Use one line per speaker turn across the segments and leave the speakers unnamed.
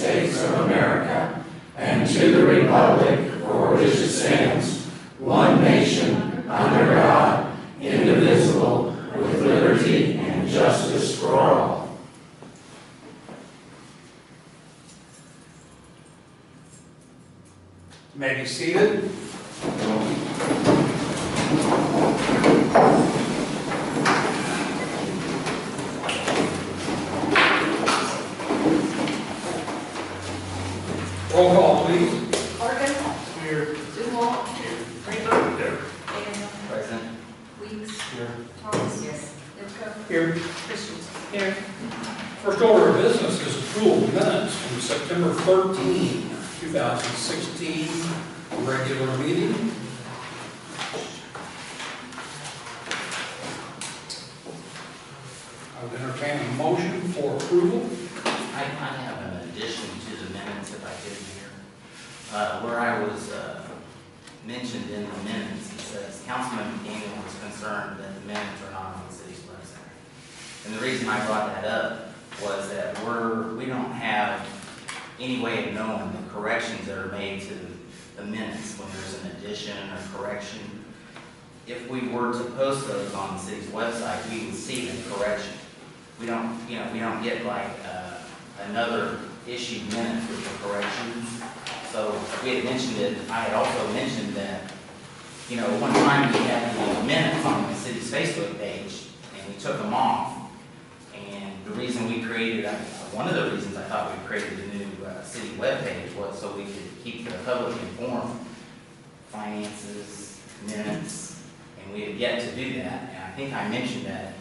States of America and to the republic for which it stands, one nation, under God, indivisible, with liberty and justice for all.
You may be seated. Roll call, please.
Morgan.
Here.
Duval.
Here.
Rainbow.
Here.
Daniel.
Present.
Weeks.
Here.
Thomas. Yes. Lipko.
Here.
Christensen.
Here. First order of business is approval of minutes from September 13, 2016, regular meeting. I would entertain a motion for approval.
I have an addition to the minutes if I could here. Where I was mentioned in the minutes, it says Councilman McDaniel was concerned that the minutes are not on the city's website. And the reason I brought that up was that we don't have any way of knowing the corrections that are made to the minutes when there's an addition or correction. If we were to post those on the city's website, we would see the correction. We don't get like another issued minutes with the corrections. So we had mentioned it. I had also mentioned that, one time we had the minutes on the city's Facebook page, and we took them off. And the reason we created, one of the reasons I thought we created a new city webpage was so we could keep the public informed, finances, minutes, and we had yet to do that. And I think I mentioned that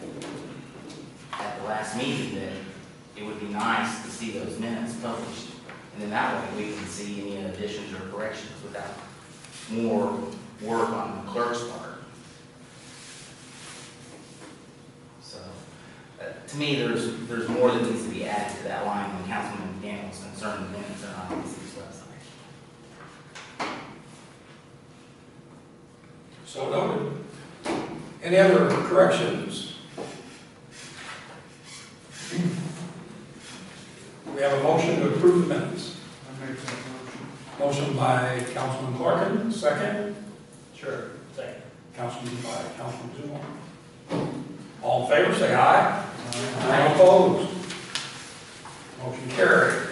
at the last meeting that it would be nice to see those minutes published. And then that way we can see any additions or corrections without more work on the clerk's part. So, to me, there's more that needs to be added to that line when Councilman McDaniel is concerned the minutes are not on the city's website.
So noted. Any other corrections? We have a motion to approve the minutes.
I make that motion.
Motion by Councilman Clarkin, second.
Sure. Second.
Councilman by Councilman Zumar. All in favor, say aye. Aye. Opposed? Motion carried.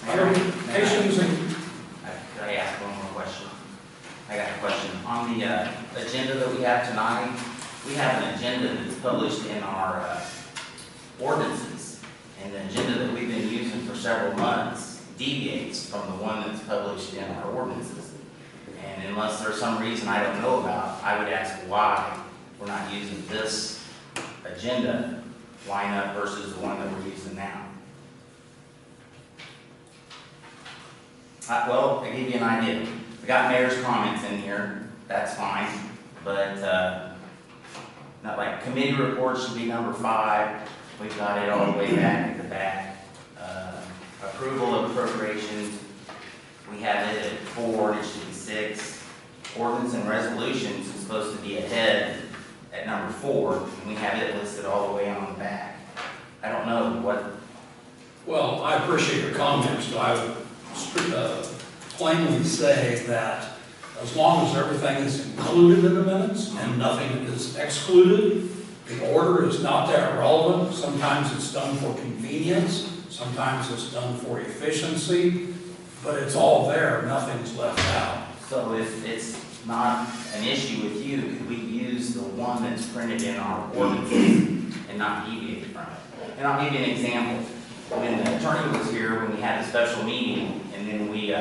Notifications and
Could I ask one more question? I got a question. On the agenda that we have tonight, we have an agenda that's published in our ordinances. And the agenda that we've been using for several months deviates from the one that's published in our ordinances. And unless there's some reason I don't know about, I would ask why we're not using this agenda lineup versus the one that we're using now. Well, I give you an idea. We got mayor's comments in here, that's fine, but not like committee reports should be number 5. We've got it all the way back at the back. Approval of appropriations, we have it at 4, and it should be 6. Ordinance and resolutions is supposed to be ahead at number 4, and we have it listed all the way on the back. I don't know what.
well, I appreciate your comments, but I would plainly say that as long as everything is included in the minutes and nothing is excluded, the order is not that relevant. Sometimes it's done for convenience, sometimes it's done for efficiency, but it's all there, nothing's left out.
So if it's not an issue with you, could we use the one that's printed in our ordinances and not deviate from it? And I'll give you an example. When the attorney was here, when we had a special meeting, and then we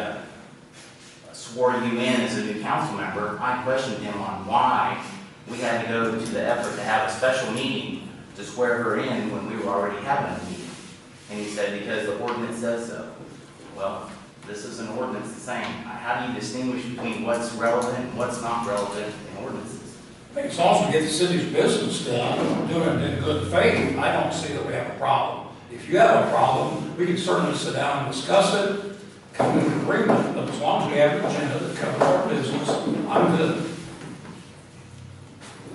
swore you in as a new council member, I questioned him on why we had to go to the effort to have a special meeting to swear her in when we were already having a meeting. And he said, because the ordinance says so. Well, this is an ordinance the same. How do you distinguish between what's relevant and what's not relevant in ordinances?
I think as long as we get the city's business done, doing it in good faith, I don't see that we have a problem. If you have a problem, we can certainly sit down and discuss it, come to an agreement, but as long as we have an agenda that covers our business, I'm good.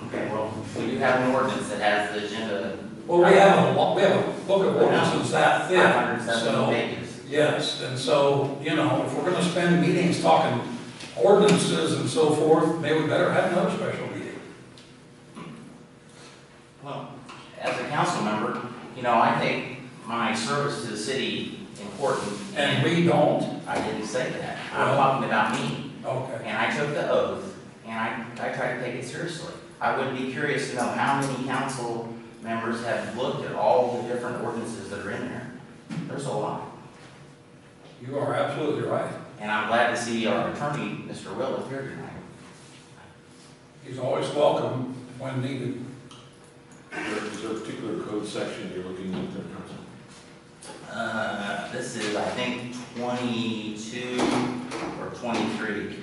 Okay, well, we do have an ordinance that has the agenda
Well, we have a book of ordinances that thick,
570
so,
pages.
yes, and so, you know, if we're gonna spend meetings talking ordinances and so forth, maybe we better have another special meeting.
Well, as a council member, you know, I take my service to the city important.
And we don't,
I didn't say that. I'm
Well-
talking about me.
okay.
And I took the oath, and I try to take it seriously. I would be curious to know how many council members have looked at all the different ordinances that are in there. There's a lot.
You are absolutely right.
And I'm glad to see our attorney, Mr. Willett, here tonight.
He's always welcome when needed.
Is there a particular code section you're looking at there, Council?
This is, I think, 22 or 23.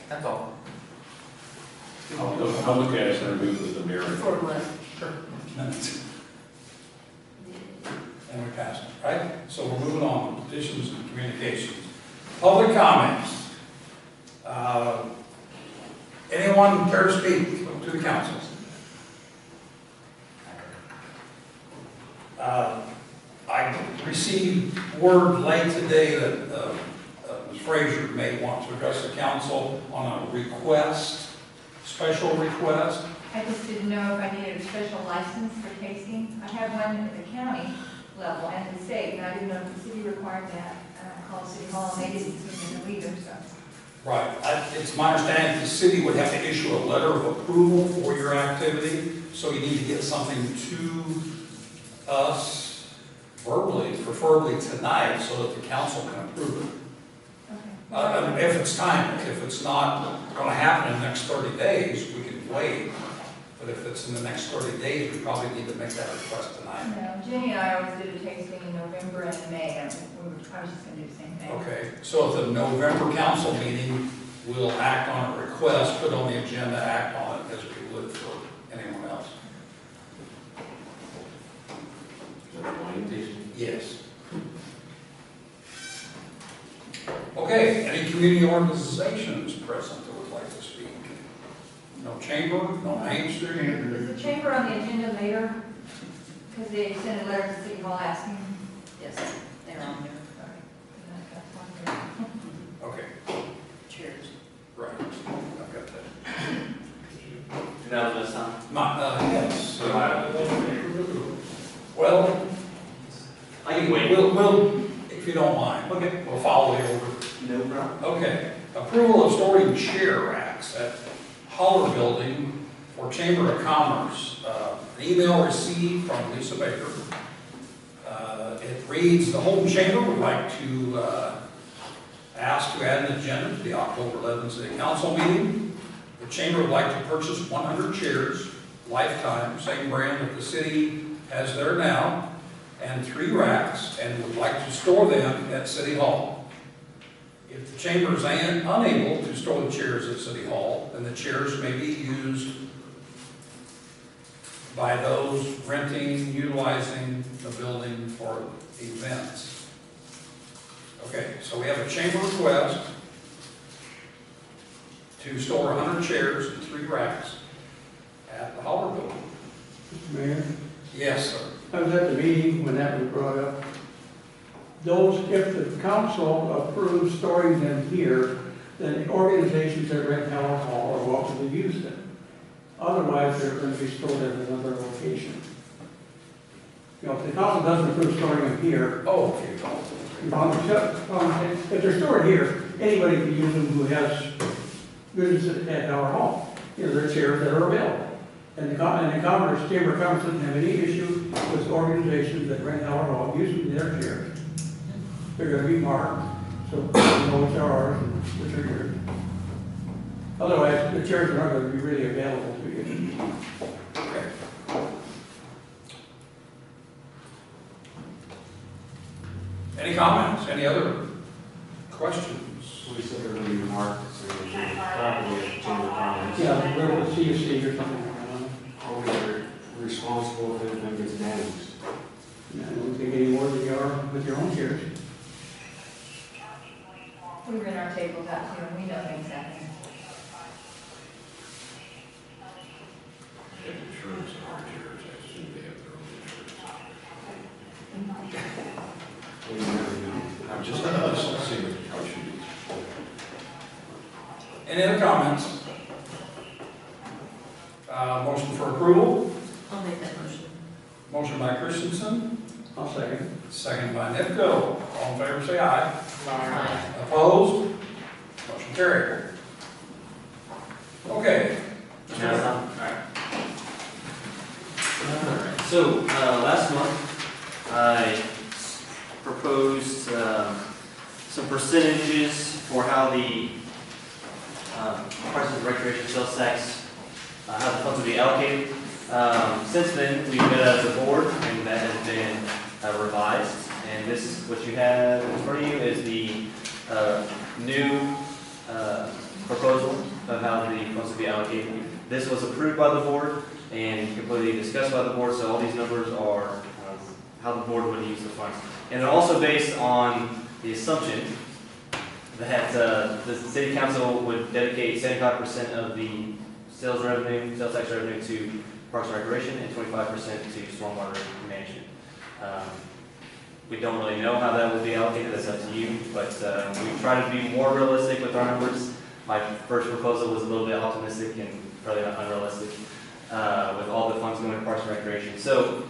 That's all.
I'll look at it and review with the mayor.
For what?
Minutes. And we passed it, right? So we're moving on, petitions and communications. Public comments. Anyone care to speak to the council? I received word late today that Ms. Frazier may want to address the council on a request, special request.
I just didn't know if I needed a special license for tasting. I have one at the county level and the state, and I didn't know if the city required that. I called City Hall, and they didn't seem to know either, so.
Right. It's my understanding the city would have to issue a letter of approval for your activity, so you need to get something to us verbally, preferably tonight, so that the council can approve it.
Okay.
If it's time, if it's not going to happen in the next 30 days, we can wait. But if it's in the next 30 days, we probably need to make that request tonight.
No, Jenny and I always did a tasting in November and in May, and I was just gonna do the same thing.
Okay, so at the November council meeting, we'll act on a request, put on the agenda, act on it as we would for anyone else.
Is that a wine tasting?
Yes. Okay, any community organizations present that would like to speak? No chamber, no Main Street?
Is the chamber on the agenda later? Because they sent a letter to City Hall asking.
Yes, they're on there.
Okay,
Cheers.
right, I've got that.
That was this
Yes. Well,
I can wait.
we'll, if you don't mind. Okay. We'll follow the order.
No problem.
Okay, approval of storing chair racks at Holler Building for Chamber of Commerce. An email received from Lisa Baker. It reads, the Holton Chamber would like to ask to add an agenda to the October 11th City Council meeting. The Chamber would like to purchase 100 chairs, lifetime, same brand that the city has there now, and 3 racks, and would like to store them at City Hall. If the chamber is unable to store the chairs at City Hall, then the chairs may be used by those renting, utilizing the building for events. Okay, so we have a chamber request to store 100 chairs and 3 racks at the Holler Building.
Mr. Mayor,
Yes, sir.
I was at the meeting when that was brought up. Those, if the council approves storing them here, then the organizations that rent Howell Hall are welcome to use them. Otherwise, they're going to be stored at another location. You know, if the council doesn't approve storing them here,
Oh, okay.
if they're stored here, anybody can use them who has business at Howell Hall. You know, there are chairs that are available. And the Commerce, Chamber of Commerce doesn't have any issue with organizations that rent Howell Hall using their chairs. They're going to be marked, so you know which are ours and which are yours. Otherwise, the chairs are not going to be really available to you.
Okay. Any comments? Any other questions?
We said they're going to be marked, so they should probably have Chamber of Commerce.
Yeah, little CSC or something like that.
Always are responsible if anything gets damaged.
I don't think any more than you are with your own chairs.
We rent our tables out too, and we know things happen.
Insurance. just see what how it should be.
Any other comments? Motion for approval?
I'll make that motion.
Motion by Christensen,
I'll second.
second by Nipko. All in favor, say aye.
Aye.
Opposed? Motion carried. Okay.
Alright, so, last month, I proposed, some percentages for how the, Parks and Recreation sales tax, how the funds will be allocated. Since then, we've met as a board, and that has been revised. And this, what you have in front of you is the, new, proposal of how the funds will be allocated. This was approved by the board and completely discussed by the board, so all these numbers are how the board would use the funds. And they're also based on the assumption that the city council would dedicate 75% of the sales tax revenue to Parks and Recreation and 25% to stormwater management. We don't really know how that will be allocated, that's up to you, but we try to be more realistic with our numbers. My first proposal was a little bit optimistic and probably not unrealistic with all the funds going to Parks and Recreation. So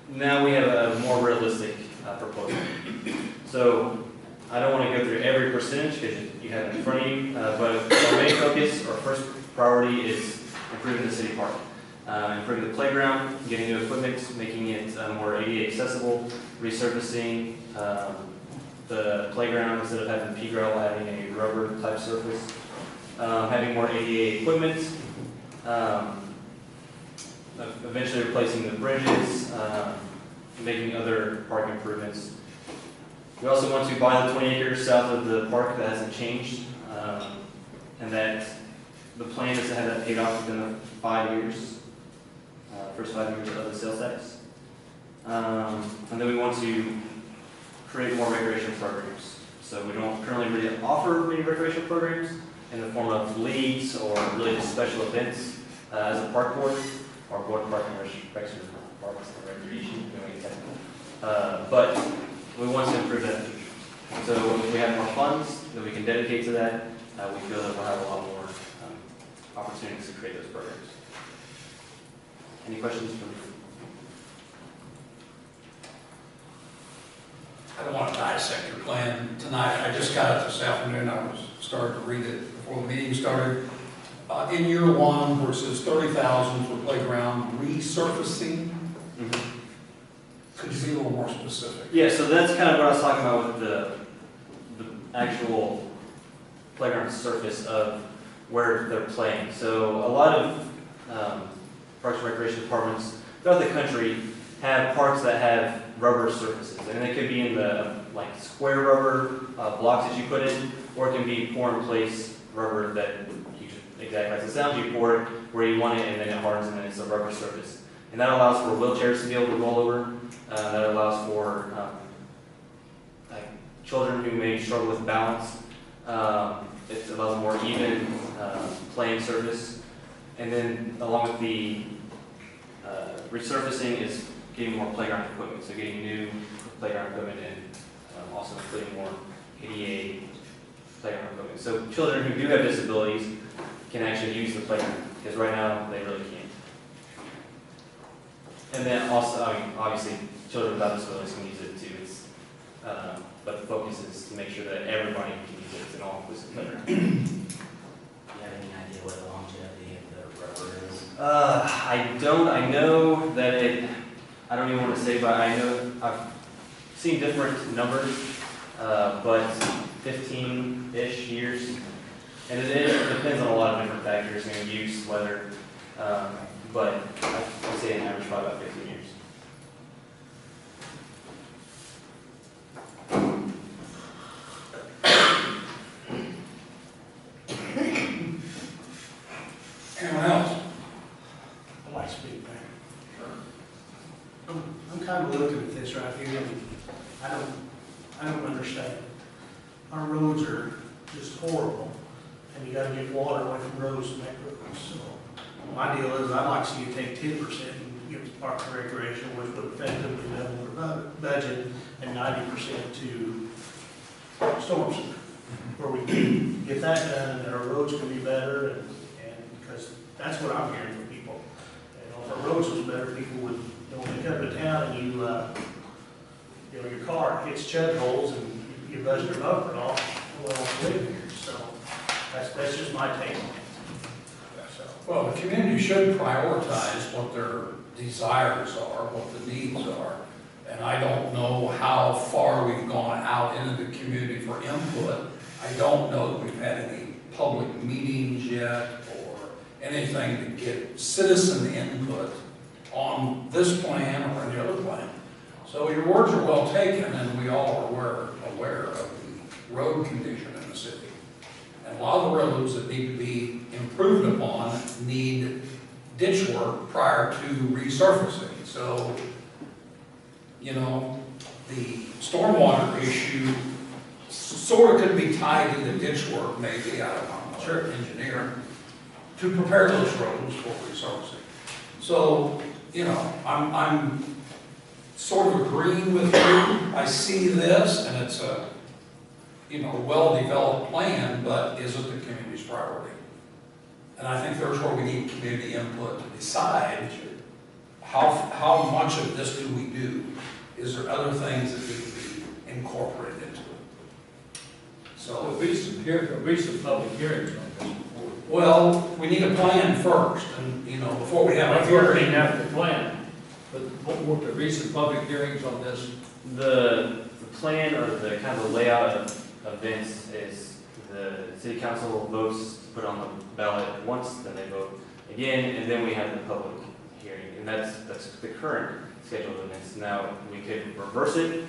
now we have a more realistic proposal. So I don't want to go through every percentage because you have it in front of you, but our main focus, our first priority is improving the city park. Improving the playground, getting new equipment, making it more ADA accessible, resurfacing the playground instead of having pea gravel, having a rubber type surface, having more ADA equipment, eventually replacing the bridges, making other park improvements. We also want to buy the 20 acres south of the park that hasn't changed, and that the plan is to have that paid off within the 5 years, first 5 years of the sales tax. And then we want to create more recreation programs. So we don't currently really offer many recreation programs in the form of leagues or really just special events as a park board or board of park and recreation, parks and recreation, but we want to improve that in the future. So if we have more funds that we can dedicate to that, we feel that we'll have a lot more opportunities to create those programs. Any questions from you?
I don't want to dissect your plan tonight. I just got it this afternoon. I was starting to read it before the meeting started. In year one, where it says 30,000 for playground resurfacing, could you be a little more specific?
Yeah, so that's kind of what I was talking about with the actual playground surface of where they're playing. So a lot of Parks and Recreation departments throughout the country have parks that have rubber surfaces, and they could be in the like square rubber blocks that you put in, or it can be pour-in-place rubber that you just, exactly as it sounds, you pour it where you want it, and then it hardens, and then it's a rubber surface. And that allows for wheelchairs to be able to roll over. That allows for like children who may struggle with balance. It allows a more even playing surface. And then along with the resurfacing is getting more playground equipment. So getting new playground equipment and also including more ADA playground equipment. So children who do have disabilities can actually use the playground, because right now they really can't. And then also, I mean, obviously, children without disabilities can use it too. It's, but the focus is to make sure that everybody can use it. It's an all-inclusive playground.
Do you have any idea what the longevity of the rubber is?
I don't. I know that it. I don't even want to say, but I know I've seen different numbers, but 15-ish years, and it depends on a lot of different factors, you know, use, weather, but I'd say an average probably about 15 years.
Anyone else?
I'd like to speak, man. I'm kind of looking at this right here, and I don't understand. Our roads are just horrible, and you gotta get water away from roads to make roads, so my deal is, I'd like to see you take 10% and give to Park and Recreation, which would effectively double their budget, and 90% to storm sewer, where we can get that done, and our roads can be better, and because that's what I'm hearing from people. You know, if our roads was better, people would, you know, when they come to town and you know, your car hits chug holes and you buzz your bumper off, well, live here, so that's just my take on it. So,
Well, the community should prioritize what their desires are, what the needs are. And I don't know how far we've gone out into the community for input. I don't know that we've had any public meetings yet or anything to get citizen input on this plan or any other plan. So your words are well taken, and we all are aware of the road condition in the city. And a lot of the roads that need to be improved upon need ditch work prior to resurfacing. So, you know, the stormwater issue sort of could be tied to the ditch work, maybe, I don't know, sure, engineer, to prepare those roads for resurfacing. So, you know, I'm sort of agreeing with you. I see this, and it's a, you know, well-developed plan, but is it the community's priority? And I think there's where we need community input to decide how much of this do we do? Is there other things that need to be incorporated into it? So,
There'll be some public hearings on this.
well, we need a plan first, and, you know, before we have a
I've already
hearing.
have the plan, but won't there be some public hearings on this?
The plan or the kind of the layout of events is the city council votes to put on the ballot once, then they vote again, and then we have the public hearing. And that's the current schedule of events. Now, we could reverse it,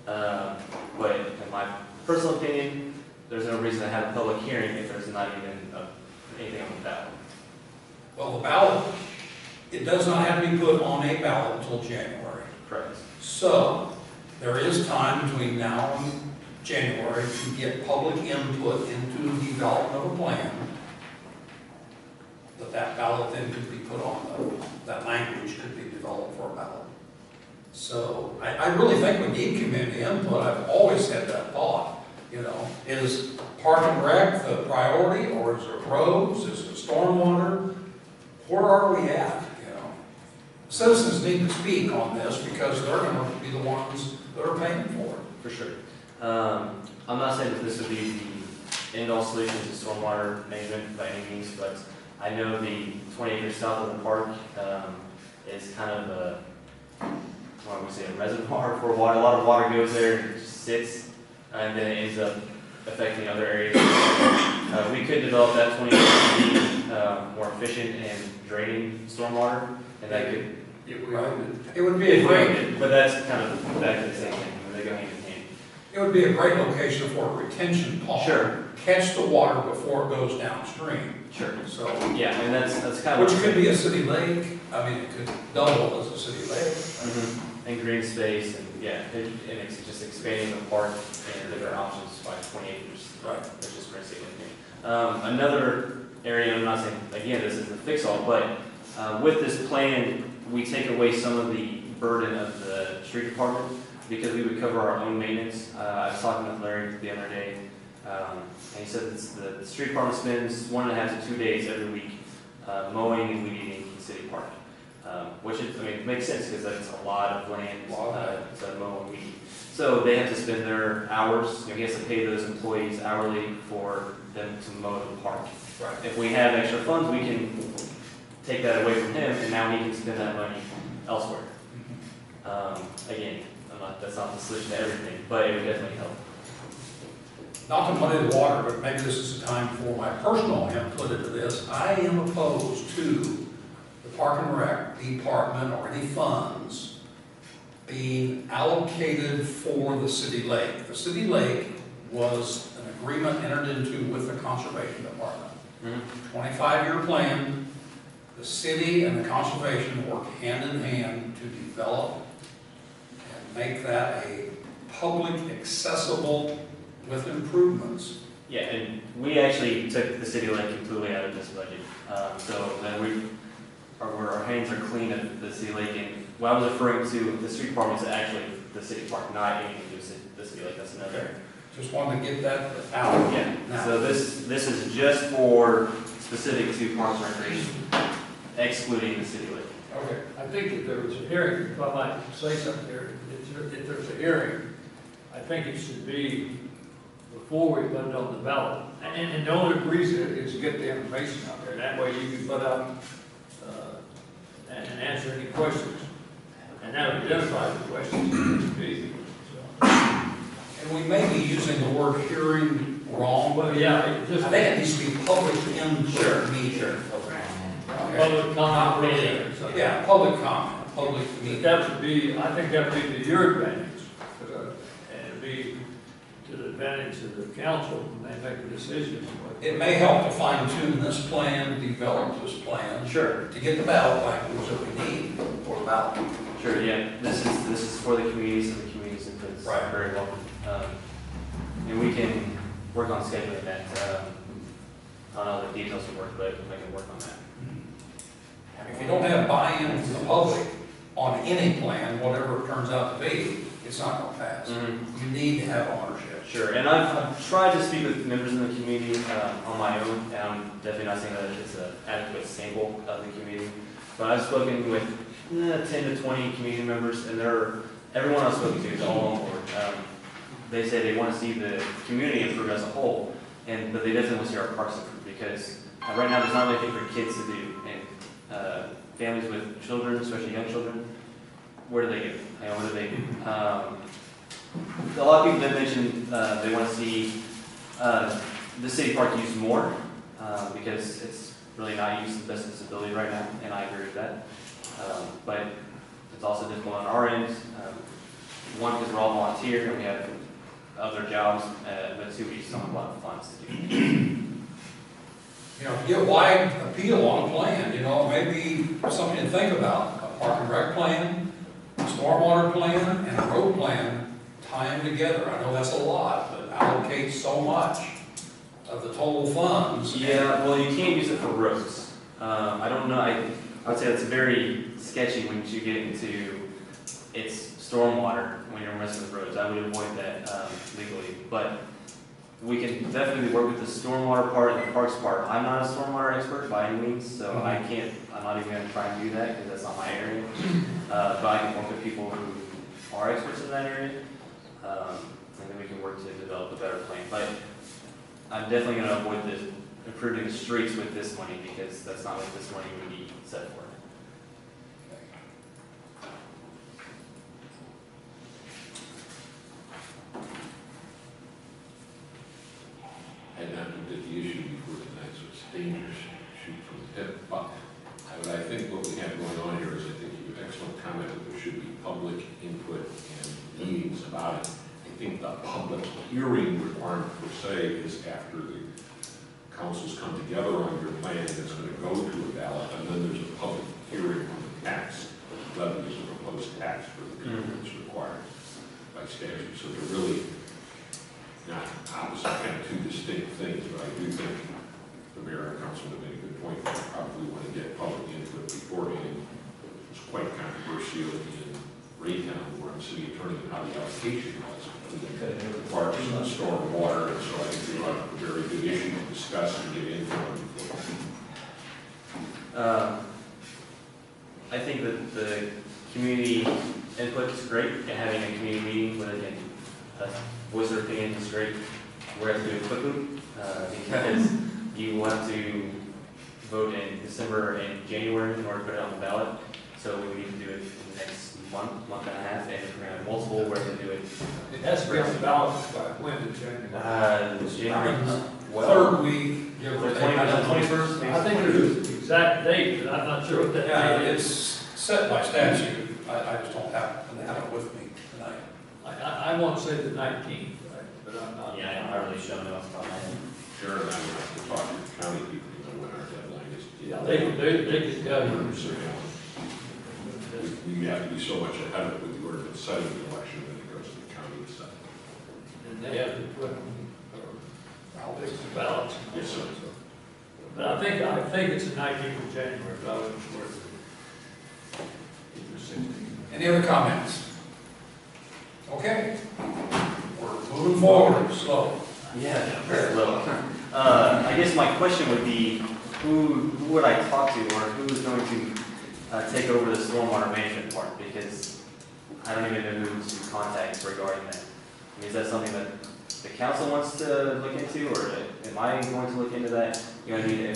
but in my personal opinion, there's no reason to have a public hearing if there's not even anything on the ballot.
Well, the ballot, it does not have to be put on a ballot until January.
Correct.
So, there is time between now and January to get public input into the development of a plan. That ballot then could be put on, that language could be developed for a ballot. So, I really think we need community input. I've always had that thought, you know. Is Park and Rec the priority, or is it roads, is it stormwater? Where are we at, you know? Citizens need to speak on this because they're going to be the ones that are paying for it.
For sure. I'm not saying that this would be the end-all solution to stormwater management by any means, but I know the 20 acres south of the park is kind of a, what would we say, a reservoir for water. A lot of water goes there and just sits, and then it ends up affecting other areas. We could develop that 20 acres to be more efficient in draining stormwater, and that could,
It would be a great,
but that's kind of back to the same thing. They go hand in hand.
it would be a great location for a retention pond.
Sure.
Catch the water before it goes downstream.
Sure.
So,
Yeah, and that's kind of
which could be a city lake. I mean, it could double as a city lake.
Mm-hmm. And green space, and yeah, and it's just expanding the park and different options by 20 acres.
Right.
Which is pretty significant. Another area, I'm not saying, again, this is the fix-all, but with this plan, we take away some of the burden of the street department because we would cover our own maintenance. I was talking with Larry the other day, and he said that the street department spends 1.5 to 2 days every week mowing and weeding in City Park. Which is, I mean, it makes sense because that's a lot of land to mow and weed. So they have to spend their hours, you know, he has to pay those employees hourly for them to mow the park.
Right.
If we have extra funds, we can take that away from him, and now he can spend that money elsewhere. Again, that's not the solution to everything, but it would definitely help.
Not to muddy the water, but maybe this is a time for my personal input into this. I am opposed to the Park and Rec department or any funds being allocated for the city lake. The city lake was an agreement entered into with the Conservation Department. 25-year plan. The city and the conservation work hand in hand to develop and make that a public accessible with improvements.
Yeah, and we actually took the city lake completely out of this budget. So then where our hands are clean at the city lake. And what I was referring to, the street department is actually the city park, not anything to do with the city lake. That's another.
Just wanted to get that out.
Yeah.
Now.
So this is just for specific to Parks and Recreation, excluding the city lake.
Okay, I think if there was a hearing, if I might say something here, if there's a hearing, I think it should be before we put it on the ballot. And the only reason is to get the information out there. That way you can put out, and answer any questions. And that would identify the questions that should be. So,
And we may be using the word hearing wrong.
well, yeah,
I
just
think it needs to be public input meeting. Okay.
public comment meeting or something.
Yeah, public comment, public
But
meeting.
that would be, I think that would be to your advantage, and it'd be to the advantage of the council when they make a decision.
It may help to fine tune this plan, develop this plan.
Sure.
To get the ballot language that we need for the ballot.
Sure, yeah, this is for the communities, and the communities input is
Right.
very welcome. And we can work on scheduling that. I don't know the details of work, but I can work on that.
If you don't have buy-in from the public on any plan, whatever it turns out to be, it's not going to pass. You need to have ownership.
Sure, and I've tried to speak with members in the community on my own, and I'm definitely not saying that it's an adequate sample of the community, but I've spoken with 10 to 20 community members, and everyone I've spoken to is all on board. They say they want to see the community improve as a whole, but they definitely want to see our parks improve, because right now there's not anything for kids to do, and families with children, especially young children, where do they go? Where do they go? A lot of people did mention they want to see the city park used more because it's really not used to the best of its ability right now, and I agree with that. But it's also difficult on our end. One, because we're all volunteer and we have other jobs, but two, we just don't have a lot of funds to do.
You know, to get wide appeal on a plan, maybe something to think about. A park and rec plan, a stormwater plan, and a road plan, tie them together. I know that's a lot, but allocate so much of the total funds.
Yeah, well, you can't use it for roads. I don't know, I would say that's very sketchy when you get into its stormwater when you're messing with roads. I would avoid that legally, but we can definitely work with the stormwater part and the parks part. I'm not a stormwater expert by any means, so I'm not even gonna try and do that because that's not my area. But I can work with people who are experts in that area, and then we can work to develop a better plan. But I'm definitely gonna avoid improving the streets with this money because that's not what this money would be set for.
I had not looked at the issue before tonight, so it's dangerous to shoot from the hip. But I think what we have going on here is I think you have excellent comment that there should be public input and meetings about it. I think the public hearing requirement per se is after the councils come together on your plan and it's going to go to a ballot, and then there's a public hearing on the tax levies or proposed tax for the people that's required by statute. So they're really not opposite, kind of two distinct things, but I do think the mayor and councilman made a good point. We probably want to get public input beforehand. It was quite controversial in Raytown, where I'm city attorney, and how the allocation was. The parks and the storm water, and so I think we have a very good issue to discuss and get into.
I think that the community input is great, and having a community meeting where they can voice their opinion is great. We're going to do it quickly because you want to vote in December and January in order to put it on the ballot. So we need to do it in the next month and a half, and if we're going to have multiple, we're going to do it.
It has to be on the ballot by when in January?
January
Third week, give or
the
take.
21st.
I think there's an exact date, but I'm not sure what that
Yeah,
date
it's
is.
set by statute. I just don't have it with me tonight.
I won't say the 19th, but I'm not.
Yeah, I really should know off the top of my head.
Sharon and I will have to talk to the county people, when our deadline is.
Yeah, they can tell you.
We have to be so much ahead of it with the ordinance setting the election when it goes to the county and stuff.
And they have to put, fix the ballots.
Yes, sir.
But I think it's the 19th of January, but I wasn't sure.
Any other comments? Okay. We're moving forward, slow.
Yeah, very little. I guess my question would be, who would I talk to, or who is going to take over the stormwater management part? Because I don't even know who to contact regarding that. I mean, is that something that the council wants to look into, or am I going to look into that? You know what I mean?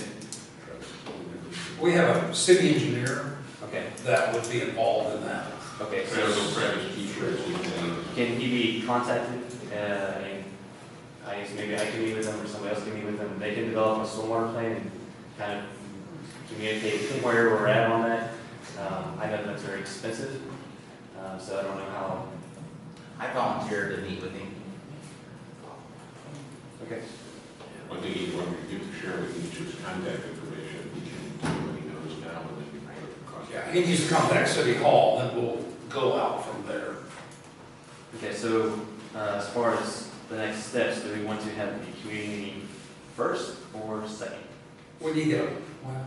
We have a city engineer
Okay,
that would be involved in that.
okay, so
Travis Keifer, as his name.
can he be contacted? I mean, I guess maybe I can meet with them, or somebody else can meet with them. They can develop a stormwater plan and kind of communicate where we're at on that. I know that's very expensive, so I don't know how.
I volunteered to meet with him.
Okay.
One thing you want to do to share with each his contact information, he can do what he knows now, and then we put it across.
Yeah, he needs to contact City Hall, then we'll go out from there.
Okay, so as far as the next steps, do we want to have the community meeting first or second?
We need to, well,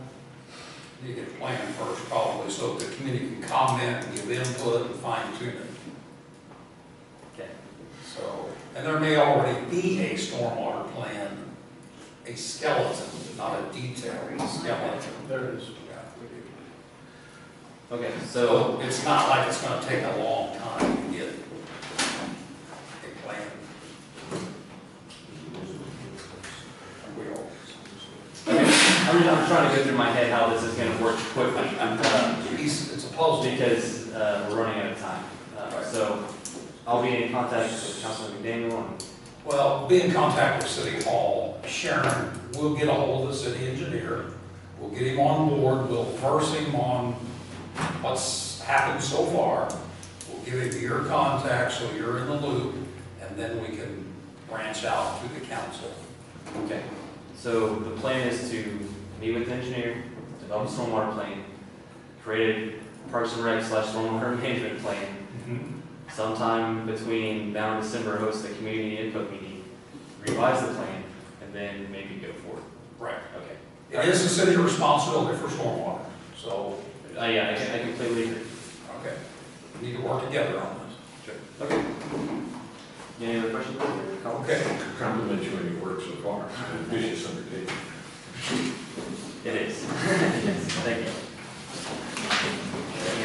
need to get a plan first probably, so the community can comment, give input, and fine tune it.
Okay.
So, and there may already be a stormwater plan, a skeleton, not a detailed skeleton.
There it is.
Okay,
So
so,
it's not like it's gonna take a long time to get a plan.
I'm trying to go through my head how this is gonna work quickly,
It's a puzzle.
because we're running out of time. So I'll be in contact with Councilman McDaniel, and
Well, be in contact with City Hall. Sharon, we'll get a hold of the city engineer. We'll get him on board. We'll verse him on what's happened so far. We'll give him your contact so you're in the loop, and then we can branch out to the council.
okay. So the plan is to meet with the engineer, develop a stormwater plan, create a Parks and Rec / stormwater management plan. Sometime between now and December, host a community input meeting, revise the plan, and then maybe go forward.
Right.
Okay.
It is the city responsibility for stormwater, so,
Yeah, I completely agree.
okay, we need to work together on this.
Okay. Any other questions? Comments?
Okay.
Compliment you on your work so far. Ambitious undertaking.
It is. Yes, thank you.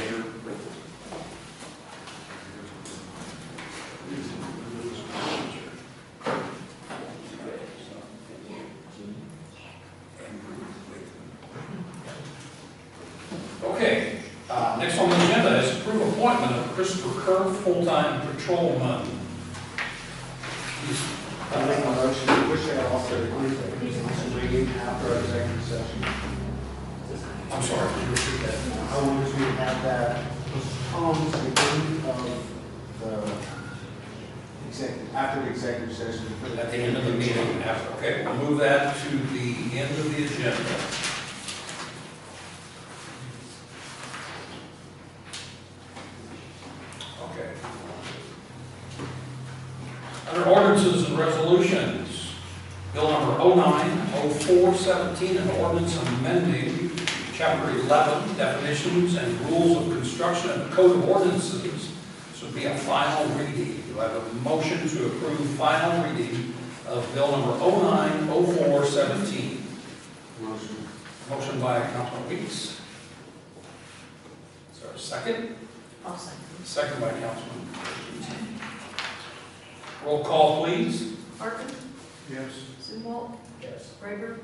Andrew?
Okay, next on the agenda is approve appointment of Christopher Kerr, full-time patrolman.
I make a motion, wish I also include the reading after our executive session.
I'm sorry, can you repeat that?
I want to have that postponed to the beginning of the executive, after the executive session.
At the end of the meeting, after, okay, we'll move that to the end of the agenda. Okay. Under ordinances and resolutions, bill number 090417, an ordinance amending chapter 11, definitions and rules of construction and the code of ordinances. This would be a final reading. Do I have a motion to approve final reading of bill number 090417?
Motion.
Motion by Councilman Weeks. Is there a second?
I'll second.
Second by Councilman. Roll call, please.
Parker,
Yes.
Sewell,
Yes.
Raver,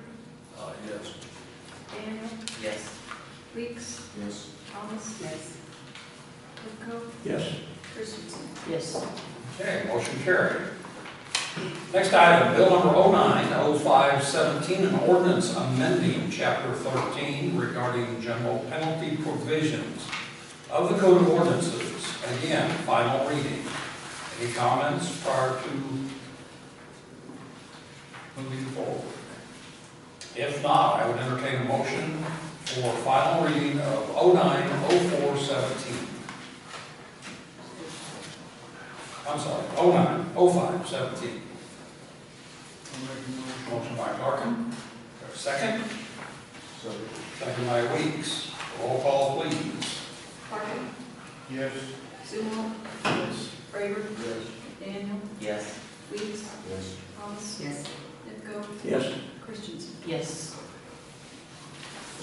Yes.
Daniel,
Yes.
Weeks,
Yes.
Thomas. Yes. Whitco,
Yes.
Christensen.
Yes.
Okay, motion carried. Next item, bill number 090517, an ordinance amending chapter 13 regarding general penalty provisions of the code of ordinances. Again, final reading. Any comments prior to moving forward? If not, I would entertain a motion for final reading of 090417. I'm sorry, 090517. Motion by Larkin. Second?
So,
Second by Weeks. Roll call, please.
Parker,
Yes.
Seymour,
Yes.
Fraser,
Yes.
Daniel,
Yes.
Weeks,
Yes.
Thomas.
Yes.
Nipko,
Yes.
Christensen.
Yes.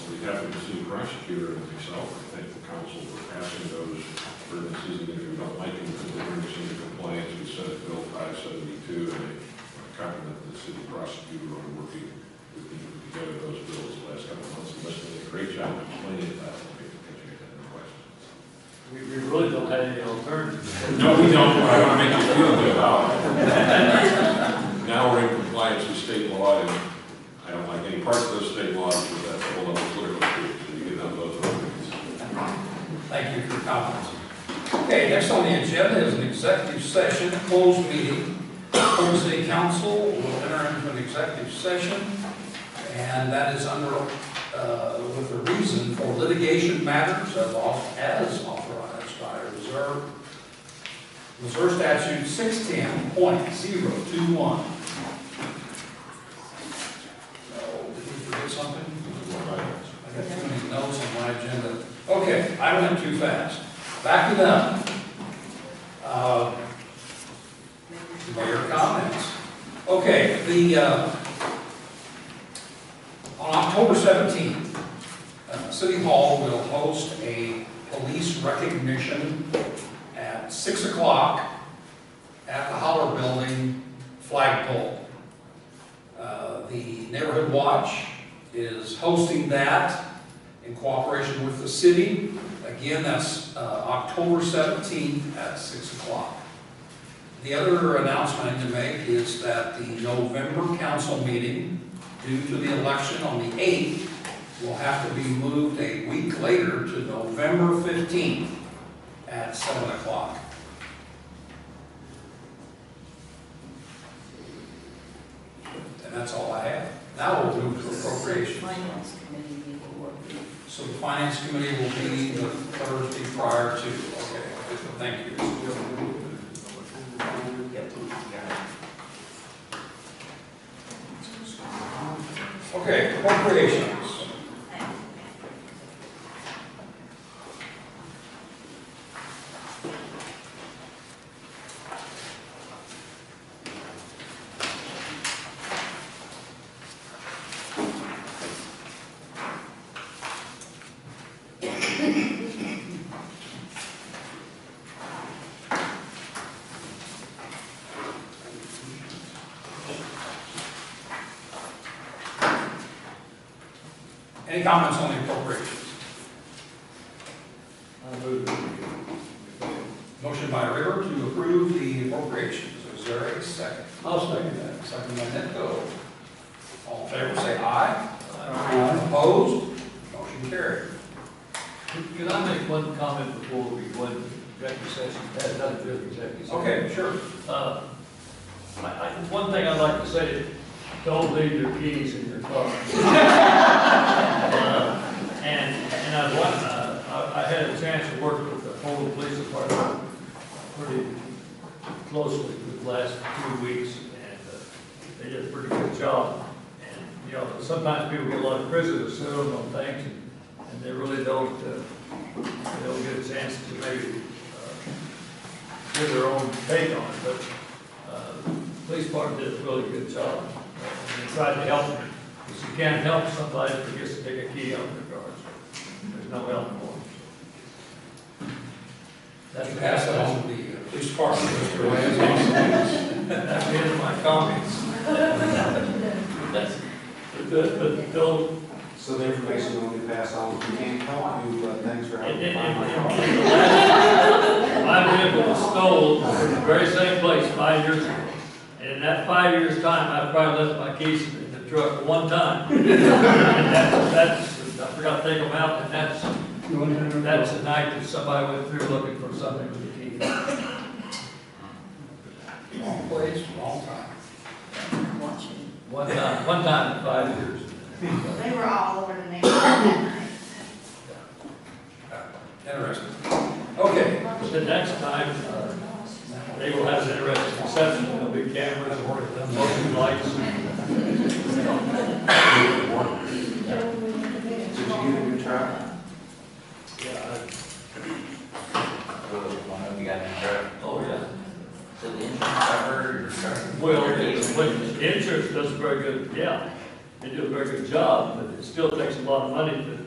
On behalf of the city prosecutor and myself, I thank the council for passing those ordinances, even if you don't like them, because they bring us into compliance with Senate Bill 572, and I compliment the city prosecutor on working with me to put together those bills the last couple of months, and listening to a great job explaining it. I don't think that you had any questions.
We really don't have any alternatives.
No, we don't. I want to make you feel good about it. Now we're in compliance with state law, and I don't like any parts of those state laws, but that's a whole other political issue, so you can have those ordinances.
Thank you for your comments. Okay, next on the agenda is an executive session, closed meeting. Oklahoma City Council will enter into an executive session, and that is under, with the reason for litigation matters as authorized by Missouri Statute 610.021. So, did we forget something? I got too many notes on my agenda. Okay, I went too fast. Back it up. Mayor comments. Okay, on October 17th, City Hall will host a police recognition at 6 o'clock at the Holler Building flagpole. The Neighborhood Watch is hosting that in cooperation with the city. Again, that's October 17th at 6 o'clock. The other announcement I need to make is that the November council meeting, due to the election on the 8th, will have to be moved a week later to November 15th at 7 o'clock. And that's all I have. Now we'll move to appropriations.
Finance committee meeting will work.
So the finance committee will be the Thursday prior to, okay, thank you. Okay, appropriations. Any comments on the appropriations? Motion by River to approve the appropriations. Is there a second?
I'll second that.
Second by Netco. All in favor, say aye. Aye. Opposed? Motion carried.
Can I make one comment before we go into executive session? That's not a good executive session.
Okay, sure.
One thing I'd like to say, don't leave your keys in your car. I had a chance to work with the whole police department pretty closely the last 2 weeks, and they did a pretty good job. And, you know, sometimes people get a lot of criticism on things, and they really don't get a chance to maybe give their own take on it. But the police department did a really good job. And they tried to help them. Because you can't help somebody who gets to take a key out of their car. There's no help for them.
That's pass that on to the police department. Mr. Williams.
That's the end of my comments. But don't.
So the information will be passed on. We can't help you, but thanks for helping.
My vehicle was stolen from the very same place 5 years ago. And in that 5 years' time, I probably left my keys in the truck one time. And that's, I forgot to take them out, and that's the night that somebody went through looking for something with the key.
Wrong place, wrong time.
Watching.
One time in 5 years.
They were all over the neighborhood.
Interesting. Okay.
But the next time, they will have an interesting reception. There'll be cameras, motion lights.
Did you get a new truck?
Yeah,
don't know if you got any truck.
Oh, yeah.
So the insurance cover, your truck?
Well, the insurance does a very good, yeah, they do a very good job, but it still takes a lot of money to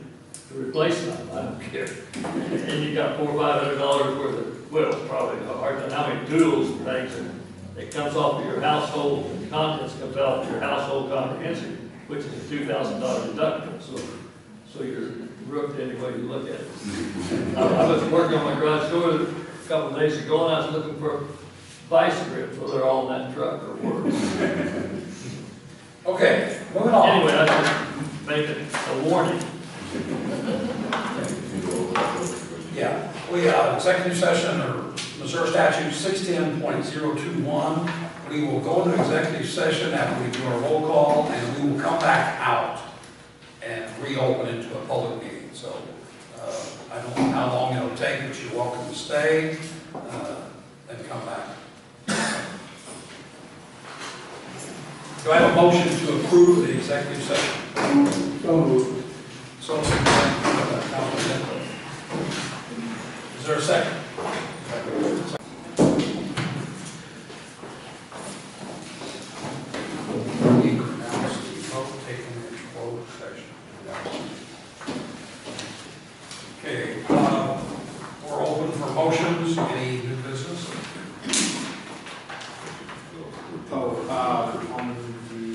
replace them, I don't care. And you got $400 or $500 worth of, well, probably hard to, how many tools and things, and it comes off of your household, the contents comes out of your household comprehensive, which is a $2,000 deductible, so you're rooked any way you look at it. I was working on my garage door a couple of days ago, and I was looking for vice grips, well, they're all in that truck or worse.
Okay, moving on.
Anyway, I just make it a warning.
Yeah, we have executive session or Missouri statute 610.021. We will go into executive session after we do our roll call, and we will come back out and reopen into a public meeting. So I don't know how long it'll take, but you're welcome to stay and come back. Do I have a motion to approve the executive session?
So moved.
So, Councilman, is there a second? Okay, we're open for motions. Any new business?
On the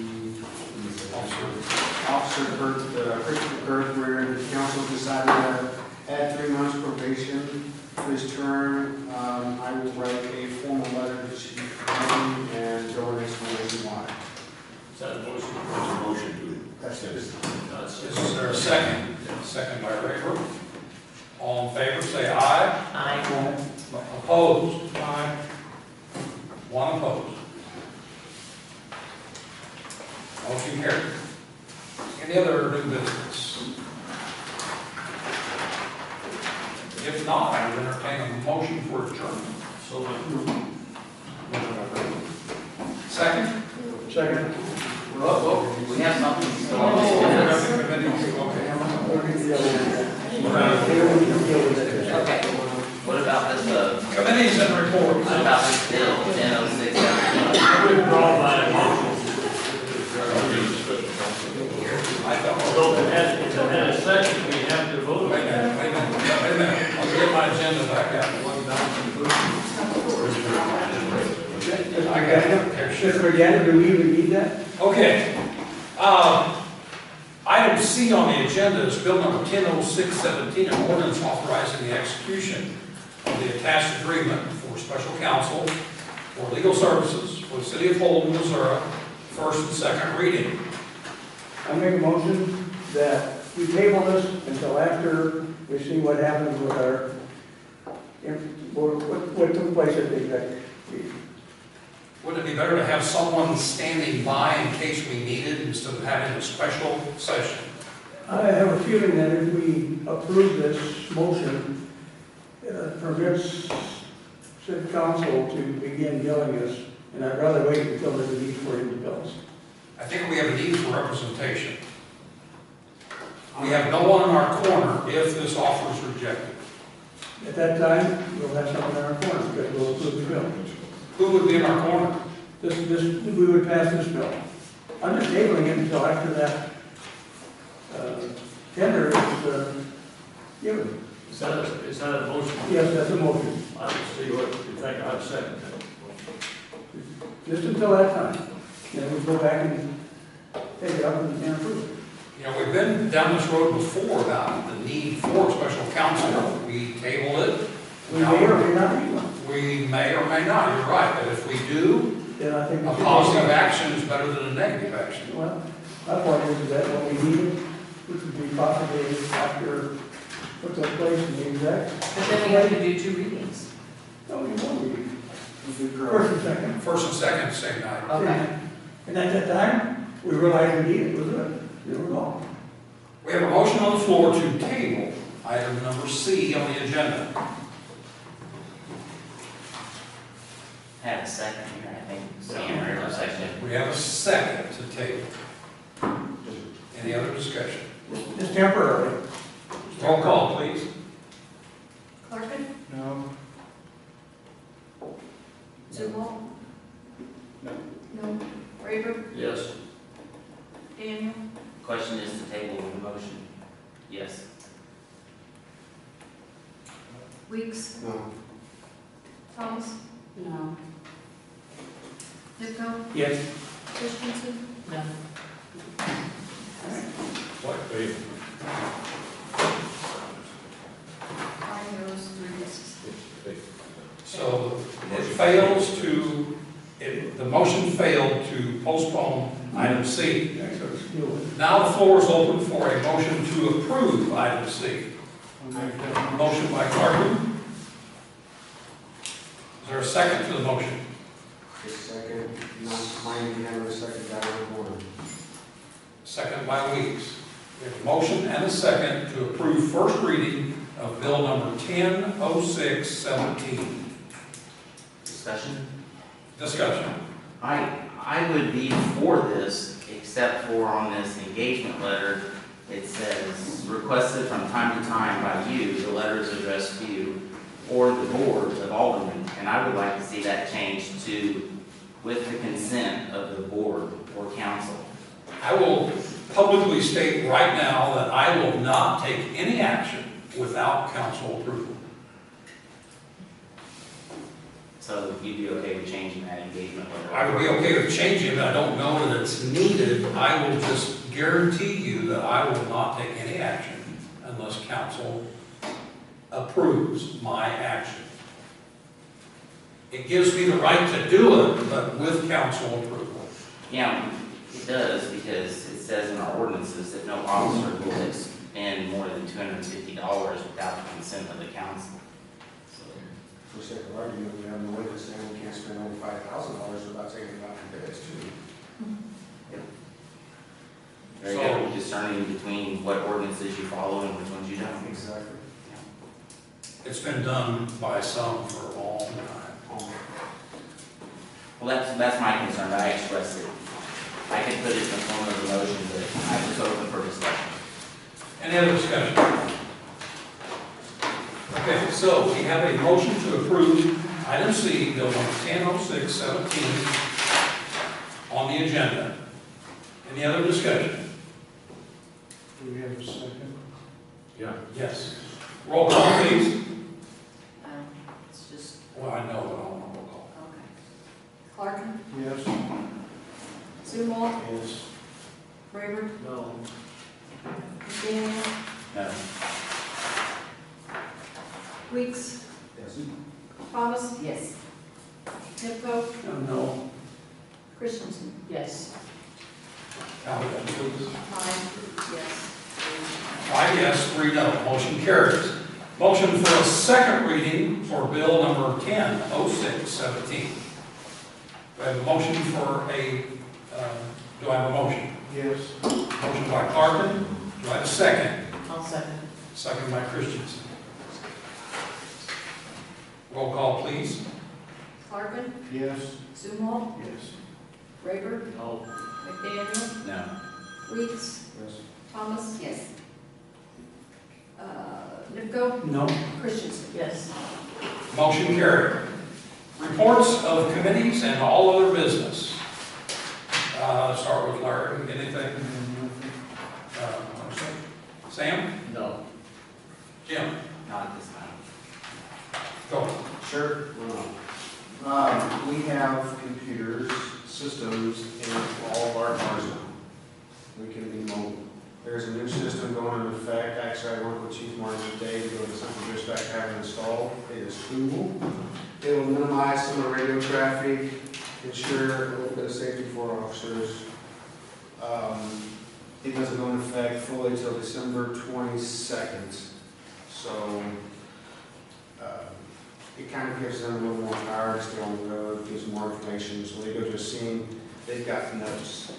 officer Christopher Kurth, where the council decided to add 3 months probation to his term, I will write a formal letter to Chief County and go an explanation why.
Is that a motion?
There's a motion to.
That's it.
Is there a second? Second by Rayford. All in favor, say aye.
Aye.
Opposed? Aye. One opposed. Motion carried. Any other new business? If not, I would entertain a motion for adjournment.
So,
Second?
Second.
We have something still on Okay, what about this,
Committees and reports.
what about this bill, 1006?
withdraw my motion.
I don't
So if it had a second, we have to vote.
Wait a minute. I'll get my agenda back out. I got it.
Mr. McGann, do we even need that?
Okay. Item C on the agenda is Bill number 100617, an ordinance authorizing the execution of the attached agreement for special counsel for legal services for the city of Holden, Missouri, first and second reading.
I make a motion that we table this until after we see what happens with our, what took place at the executive meeting.
Wouldn't it be better to have someone standing by in case we need it instead of having a special session?
I have a feeling that if we approve this motion, it permits city council to begin billing us, and I'd rather wait until there's a need for him to bill us.
I think we have a need for representation. We have no one in our corner if this offer is rejected.
At that time, we'll have someone in our corner because we'll approve the bill.
Who would be in our corner?
We would pass this bill. I'm just tabling it until after that tender is given.
Is that a motion?
Yes, that's a motion.
I will see what you think. I'd second that.
Just until that time. Then we'll go back and take it up and approve it.
You know, we've been down this road before about the need for special counsel. We tabled it.
We may or may not need one.
We may or may not, you're right, but if we do,
Then I think.
a positive action is better than a negative action.
Well, my point is that when we need it, which would be possibly after what took place in the exec.
But then we have to do 2 readings.
No, we won't read. First and second.
First and second, same night.
Okay.
And at that time, we realized we needed it, wasn't it? They were gone.
We have a motion on the floor to table item number C on the agenda.
Had a second here, I think, Sam, or a second.
We have a second to table. Any other discussion?
Just temporarily.
Roll call, please.
Clarkin?
No.
Sumall?
No.
No. Rayford?
Yes.
Daniel?
Question is to table the motion. Yes.
Weeks?
No.
Thomas? No. Nipko?
Yes.
Christensen? No.
What, they,
Five yeas, 3 yeses.
they,
So it fails to, the motion failed to postpone item C. Now the floor is open for a motion to approve item C. Motion by Carter. Is there a second to the motion?
Just a second, not mine, you have a second, that one.
Second by Weeks. We have a motion and a second to approve first reading of bill number 100617.
Discussion?
Discussion.
I would be for this, except for on this engagement letter, it says requested from time to time by you, the letter is addressed to you, or the board of Alderman, and I would like to see that changed to with the consent of the board or council.
I will publicly state right now that I will not take any action without council approval.
So you'd be okay with changing that engagement letter?
I would be okay with changing it. I don't know that it's needed. I will just guarantee you that I will not take any action unless council approves my action. It gives me the right to do it, but with council approval.
Yeah, it does, because it says in our ordinances that no officer will expend more than $250 without the consent of the council. So,
For sake of argument, we have no way to say we can't spend over $5,000 without taking it out of bids too.
There you go, discerning between what ordinances you follow and which ones you don't.
Exactly.
It's been done by some for a long time.
Well, that's my concern, I expressed it. I could put it in the form of a motion, but I was open for discussion.
Any other discussion? Okay, so we have a motion to approve item C, bill number 100617 on the agenda. Any other discussion?
Do we have a second?
yeah,
Yes. Roll call, please.
It's just,
Well, I know, but I don't want roll call.
okay. Clarkin?
Yes.
Sumall?
Yes.
Rayford?
No.
Daniel?
No.
Weeks?
Yes.
Thomas? Yes. Nipko?
No.
Christensen? Yes.
Count it, please.
5 yes.
5 yes, 3 no. Motion carries. Motion for a second reading for bill number 100617. Do I have a motion for a, do I have a motion?
Yes.
Motion by Clarkin. Do I have a second?
I'll second.
Second by Christensen. Roll call, please.
Clarkin?
Yes.
Sumall?
Yes.
Rayford?
No.
McDaniel?
No.
Weeks?
Yes.
Thomas? Yes. Nipko?
No.
Christensen? Yes.
Motion carried. Reports of committees and all other business. Start with Larry. Anything? Sam?
No.
Jim?
Not at this time.
Go.
Sure. We have computers, systems in all of our cars now. We can be mobile. There's a new system going into effect. Actually, I worked with Chief Martin today to go to something just back having installed. It is cool. It will minimize some of the radio traffic, ensure a little bit of safety for our officers. It doesn't go into effect fully until December 22nd. So it kind of gives them a little more power to stay on the road, gives them more information. So they go to a scene, they've got notes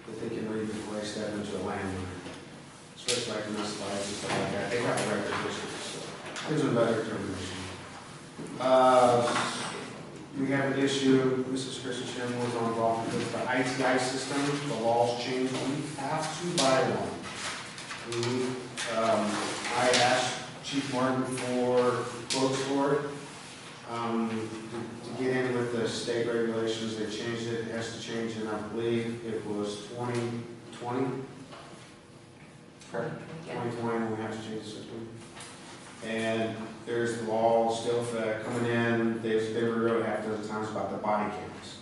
that they can read before they step into a landmine. Especially like missile slides and stuff like that. They have a record history, so gives them better determination. We have an issue, Mrs. Christensen was involved with the ITI system. The laws changed. We have to buy one. I asked Chief Martin for quotes for it, to get in with the state believe it was 2020. Correct? 2020, when we have to change the system. And there's the law still coming in, they were wrote half a dozen times about the body cams.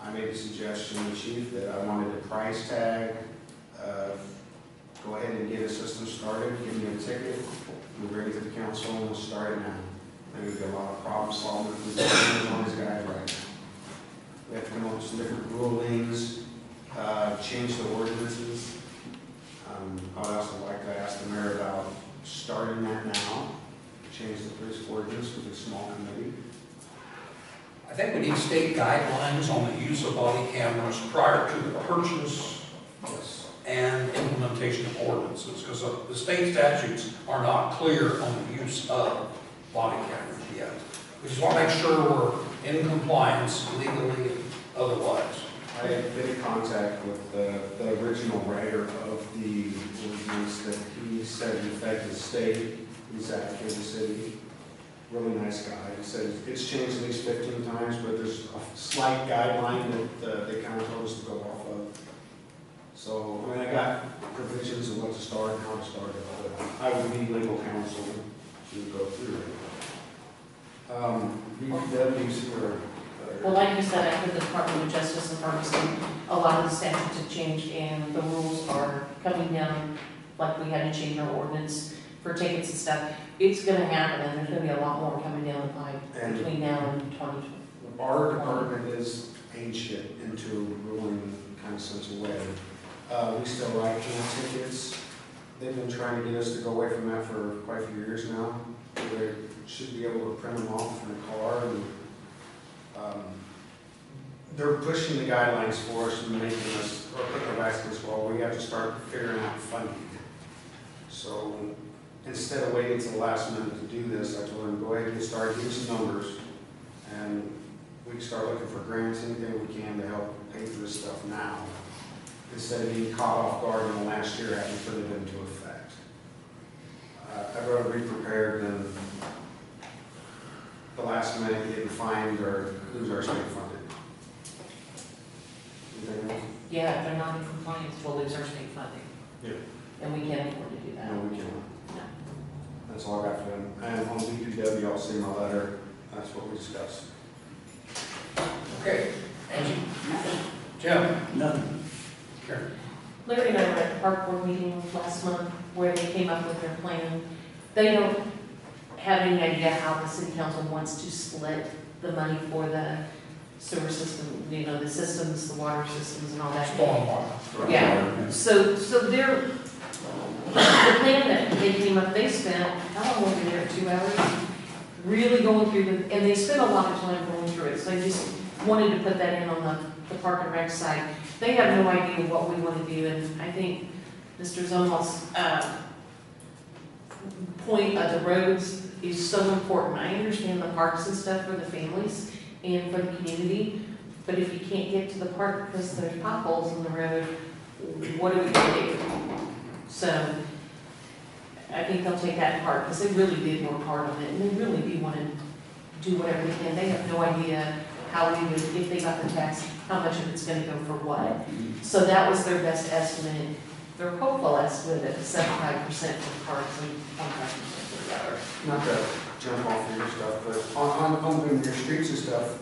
I made a suggestion to the chief that I wanted a price tag, go ahead and get a system started, give me a ticket, we'll bring it to the council and we'll start it now. And we've got a lot of problem solving with these guys right now. We have to come up with some different rulings, change the ordinances. I'd also like to ask the mayor about starting that now, change the police ordinance with a small committee.
I think we need state guidelines on the use of body cameras prior to the purchase and implementation of ordinances, because the state statutes are not clear on the use of body cameras yet. We just want to make sure we're in compliance legally and otherwise.
I had been in contact with the original writer of the ordinance that he said in fact the state, he's out of Kansas City, really nice guy. He said it's changed at least 15 times, but there's a slight guideline that they kind of told us to go off of. So, I mean, I got provisions of what to start and how to start it, but I would need legal counsel to go through it. UPW's for.
Well, like you said, I think the Department of Justice and Ferguson, a lot of the statutes have changed and the rules are coming down, like we had to change our ordinance for tickets and stuff. It's gonna happen and there's gonna be a lot more coming down the pipe between now and 2020.
Our department is ancient into ruling kind of such a way. We still write hand tickets. They've been trying to get us to go away from that for quite a few years now. They should be able to print them off in a car and they're pushing the guidelines for us and making us, or putting our backs against the wall. We have to start figuring out funding. So instead of waiting until the last minute to do this, I told them, go ahead and get started, give me some numbers, and we can start looking for grants, anything we can to help pay for this stuff now, instead of being caught off guard in the last year having to put it into effect. I'd rather be prepared than the last minute getting fined or lose our state funding. Anything else?
Yeah, if they're not in compliance, we'll lose our state funding.
Yeah.
And we can't afford to do that.
No, we can't.
No.
That's all I got for them. And on BPW, I'll see my letter. That's what we discussed.
Okay, thank you. Jim?
Nothing.
Karen?
Larry and I were at the park board meeting last month where they came up with their plan. They don't have any idea how the city council wants to split the money for the sewer system, you know, the systems, the water systems and all that.
Stormwater.
Yeah, so the plan that they came up, they spent, how long were they there, 2 hours? Really going through and they spent a lot of time going through it, so I just wanted to put that in on the Park and Rec side. They have no idea what we want to do, and I think Mr. Zomal's point of the roads is so important. I understand the parks and stuff for the families and for the community, but if you can't get to the park because there's potholes in the road, what are we going to do? So I think they'll take that part because they really did work hard on it, and they really do want to do whatever they can. They have no idea how we would, if they got the tax, how much of it's going to go for what. So that was their best estimate. Their hopeful estimate of 75% for parks and 25% for the other.
Not to jump off of your stuff, but on your streets and stuff,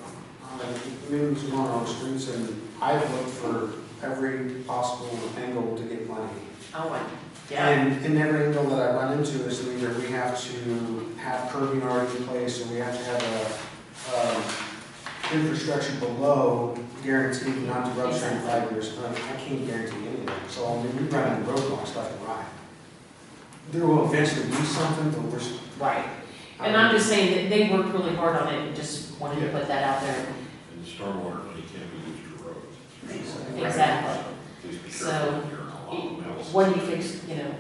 meetings going on the streets, and I've looked for every possible angle to get money.
Oh, yeah.
And in every angle that I run into is either we have to have curbing already in place, or we have to have infrastructure below guaranteed not to rupture in 5 years. I can't guarantee anything. So I mean, we run into roadblocks left and right. There will eventually be something, but we're
Right. And I'm just saying that they worked really hard on it and just wanted to put that out there.
And the stormwater money can't be used for roads.
Exactly.
Please be
So,
careful when you're in a lot of metals.
When you fix, you know,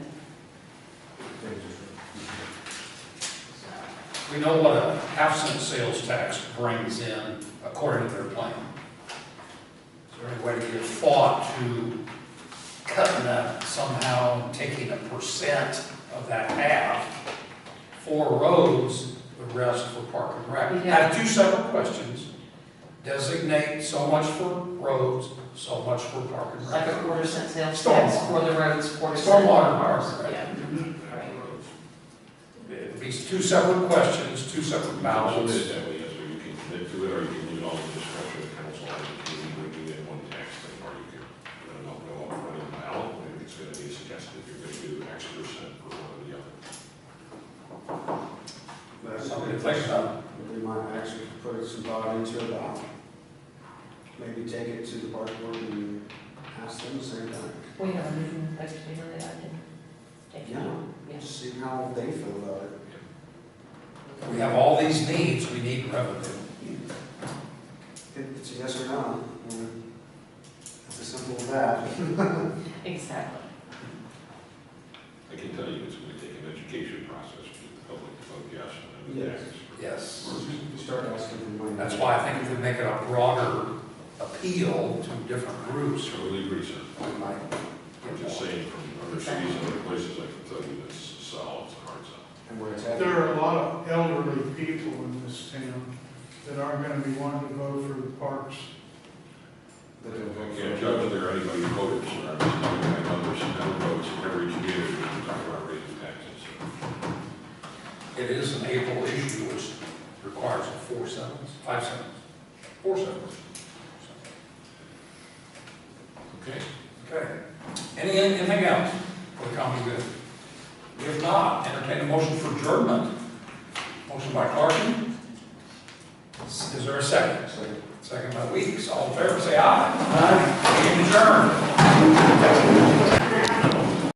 We know what a half-cent sales tax brings in according to their plan. Is there any way to give thought to cutting that somehow, taking 1% of that half for roads, the rest for Park and Rec? I have two separate questions. designate so much for roads, so much for parking.
Like a quarter-cent sales tax for the roads, quarter-cent.
Stormwater parks, right?
Yeah. Right.
It would be two separate questions, two separate
Submit
ballots.
it that way, yes, or you can commit to it, or you can use all the discretion of council, or you can bring it in one tax thing, or you can, go up front in the ballot, maybe it's gonna be suggested you're gonna do X percent for one or the other.
That's
Something to think about.
We might actually put some thought into it, maybe take it to the park board and ask them the same thing.
We have a meeting next week that I can take you on. Yes.
Just see how they feel about it.
We have all these needs, we need revenue.
It's a yes or no. It's as simple as that.
Exactly.
I can tell you it's gonna take an education process to get the public to vote yes on the
Yes.
tax.
Yes.
You start asking for money.
That's why I think if we make it a broader appeal to different groups,
Totally agree, sir.
we might
I'm
get
just
more.
saying from other cities and other places, I can tell you that's a sell, it's a hard sell.
And where it's at.
There are a lot of elderly people in this town that aren't gonna be wanting to vote for the parks.
I can't judge whether anybody voted, sir. I'm just telling you, I know there's no votes in every community when we talk about raising taxes.
It is an April issue which requires 4 seconds, 5 seconds, 4 seconds.
Okay.
Okay. Anything else for the common good? If not, entertain a motion for adjournment. Motion by Clarkin. Is there a second? Second by Weeks. All in favor, say aye. Aye. Adjourned.